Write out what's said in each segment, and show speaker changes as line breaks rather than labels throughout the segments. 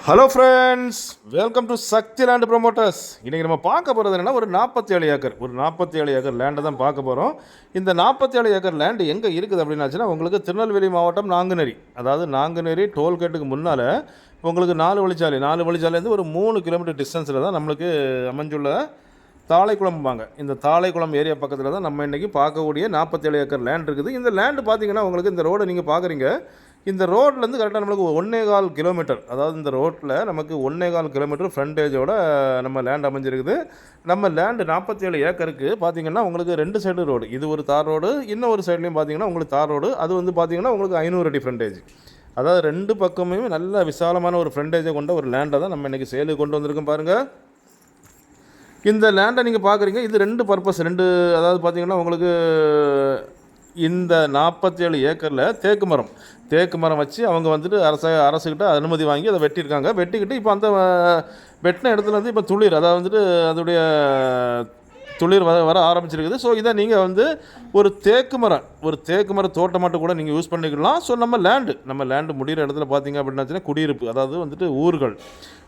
Hello friends, welcome to Shakti Land Promoters. இன்றைக்கி நம்ம பார்க்க போகிறது என்னென்னா ஒரு 47 ஏக்கர் லேண்டை தான் பார்க்க போகிறோம். இந்த 47 ஏக்கர் லேண்டு எங்கே இருக்குது அப்படின்னாச்சுன்னா உங்களுக்கு திருநெல்வேலி மாவட்டம் நாங்குநேரி, அதாவது நாங்குநேரி டோல்கேட்டுக்கு முன்னால் உங்களுக்கு 4 வழிச்சாலையிலேருந்து ஒரு 3 கிலோமீட்டர் டிஸ்டன்ஸில் தான் நம்மளுக்கு அமைஞ்சுள்ள தாளைக்குளம்பாங்க. இந்த தாளைக்குளம் ஏரியா பக்கத்தில் தான் நம்ம இன்றைக்கி பார்க்கக்கூடிய 47 ஏக்கர் லேண்ட் இருக்குது. இந்த லேண்டு பார்த்திங்கன்னா உங்களுக்கு இந்த ரோடை நீங்கள் பார்க்குறீங்க. இந்த ரோட்லேருந்து கரெக்டாக நம்மளுக்கு 1.25 கிலோமீட்டர், அதாவது இந்த ரோட்டில் நமக்கு 1.25 கிலோமீட்டர் ஃப்ரண்டேஜோட நம்ம லேண்ட் அமைஞ்சிருக்குது. நம்ம லேண்டு 47 ஏக்கருக்கு பார்த்திங்கன்னா உங்களுக்கு 2 சைடு ரோடு, இது ஒரு தார் ரோடு, இன்னும் ஒரு சைட்லேயும் பார்த்திங்கன்னா உங்களுக்கு தார் ரோடு. அது வந்து பார்த்திங்கன்னா உங்களுக்கு 500 அடி ஃப்ரண்டேஜ், அதாவது 2 பக்கமுமே நல்ல விசாலமான ஒரு ஃப்ரண்டேஜை கொண்ட ஒரு லேண்டை தான் நம்ம இன்றைக்கி சேலுக்கு கொண்டு வந்திருக்கோம். பாருங்கள், இந்த லேண்டை நீங்கள் பார்க்குறீங்க. இது 2 பர்பஸ், அதாவது பார்த்திங்கன்னா உங்களுக்கு இந்த 47 ஏக்கரில் தேக்கு மரம் வச்சு அவங்க வந்துட்டு அரசுக்கிட்ட அனுமதி வாங்கி அதை வெட்டிக்கிட்டு இப்போ அந்த வெட்டின இடத்துல வந்து இப்போ துளிர், அதாவது வந்துட்டு அதோடைய துளிர் வர ஆரம்பிச்சிருக்குது. ஸோ இதை நீங்கள் வந்து ஒரு தேக்கு மர தோட்டம் மட்டும் கூட நீங்கள் யூஸ் பண்ணிக்கலாம். ஸோ நம்ம லேண்டு முடிகிற இடத்துல பார்த்திங்க அப்படின்னாச்சுன்னா குடியிருப்பு, அதாவது வந்துட்டு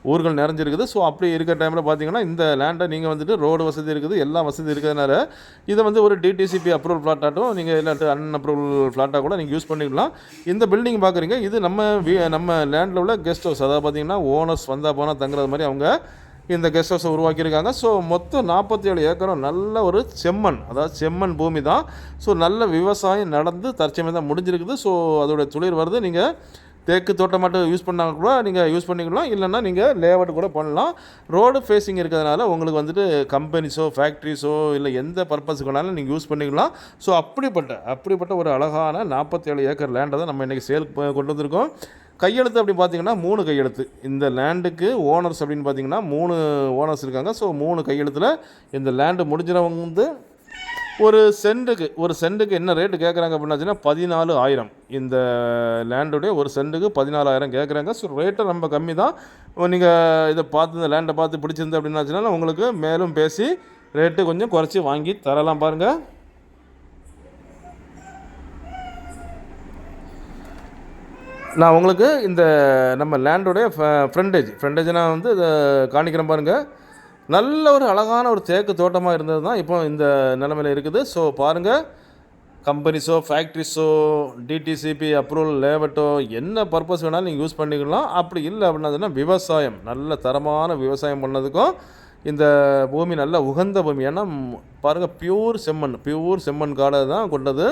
ஊர்கள் நிறைஞ்சிருக்குது. ஸோ அப்படி இருக்கிற டைமில் பார்த்திங்கன்னா இந்த லேண்டை நீங்கள் வந்துட்டு ரோடு வசதி இருக்குது, எல்லா வசதி இருக்கிறதுனால இதை வந்து ஒரு டிடிசிபி அப்ரூவல் ஃப்ளாட்டாட்டும் நீங்கள் இல்லாட்டி அன்அப்ரூவல் ஃப்ளாட்டாக கூட நீங்கள் யூஸ் பண்ணிக்கலாம். இந்த பில்டிங் பார்க்குறீங்க, இது நம்ம லேண்டில் உள்ள கெஸ்ட் ஹவுஸ், அதாவது பார்த்திங்கன்னா ஓனர்ஸ் வந்தால் போனால் தங்குறது மாதிரி அவங்க இந்த கெஸ்ட் ஹவுஸை உருவாக்கியிருக்காங்க. ஸோ மொத்தம் 47 ஏக்கரும் நல்ல ஒரு செம்மண் பூமி தான். ஸோ நல்ல விவசாயம் நடந்து தற்சமயம் தான் முடிஞ்சிருக்குது. ஸோ அதோடய துளிர் வருது. நீங்கள் தேக்கு தோட்டம் மட்டும் யூஸ் பண்ணால் கூட நீங்கள் யூஸ் பண்ணிக்கலாம், இல்லைன்னா நீங்கள் லேஅவுட் கூட பண்ணலாம். ரோடு ஃபேஸிங் இருக்கிறதுனால உங்களுக்கு வந்துட்டு கம்பெனிஸோ ஃபேக்ட்ரிஸோ இல்லை எந்த பர்பஸுக்குனாலும் நீங்கள் யூஸ் பண்ணிக்கலாம். ஸோ அப்படிப்பட்ட ஒரு அழகான 47 ஏக்கர் லேண்டை தான் நம்ம இன்றைக்கி சேல் கொண்டு வந்திருக்கோம். கையெழுத்து அப்படி பார்த்திங்கன்னா 3 கையெழுத்து. இந்த லேண்டுக்கு ஓனர்ஸ் அப்படின்னு பார்த்திங்கன்னா 3 ஓனர்ஸ் இருக்காங்க. ஸோ 3 கையெழுத்தில் இந்த லேண்டு முடிஞ்சவங்க வந்து ஒரு சென்ட்டுக்கு என்ன ரேட்டு கேட்குறாங்க அப்படின்னாச்சுன்னா 14,000. இந்த லேண்டுடைய ஒரு சென்ட்டுக்கு 14,000 கேட்குறாங்க. ஸோ ரேட்டை ரொம்ப கம்மி தான். நீங்கள் இதை பார்த்து இந்த லேண்டை பார்த்து பிடிச்சிருந்து அப்படின்னாச்சுன்னா உங்களுக்கு மேலும் பேசி ரேட்டு கொஞ்சம் குறைச்சி வாங்கி தரலாம். பாருங்கள், நான் உங்களுக்கு இந்த நம்ம லேண்டோடைய ஃப்ரண்டேஜ் நான் வந்து இதை காணிக்கிறேன். பாருங்கள், நல்ல ஒரு அழகான ஒரு தேக்கு தோட்டமாக இருந்தது தான் இப்போ இந்த நிலைமையில் இருக்குது. ஸோ பாருங்கள், கம்பெனிஸோ ஃபேக்ட்ரிஸோ டிடிசிபி அப்ரூவல் லேஅவுட்டோ என்ன பர்பஸ் வேணாலும் நீங்கள் யூஸ் பண்ணிக்கலாம். அப்படி இல்லை அப்படின்னா விவசாயம், நல்ல தரமான விவசாயம் பண்ணதுக்கும் இந்த பூமி நல்ல உகந்த பூமி. ஏன்னா பாருங்கள், பியூர் செம்மண் காடை தான் கொண்டது.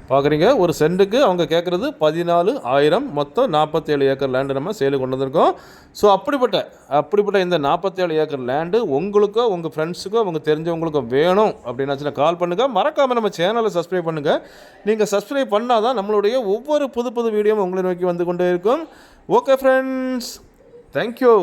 பார்க்குறீங்க, ஒரு சென்ட்டுக்கு அவங்க கேட்குறது 14,000. மொத்தம் 47 ஏக்கர் லேண்டு நம்ம சேலு கொண்டு வந்திருக்கோம். ஸோ அப்படிப்பட்ட இந்த 47 ஏக்கர் லேண்டு உங்களுக்கோ உங்கள் ஃப்ரெண்ட்ஸுக்கோ அவங்க தெரிஞ்சவங்களுக்கோ வேணும் அப்படின்னாச்சுன்னா கால் பண்ணுங்கள். மறக்காமல் நம்ம சேனலை சப்ஸ்கிரைப் பண்ணுங்கள். நீங்கள் சப்ஸ்கிரைப் பண்ணால் தான் நம்மளுடைய ஒவ்வொரு புது வீடியோவும் உங்களை நோக்கி வந்து கொண்டே இருக்கும். Okay friends, thank you.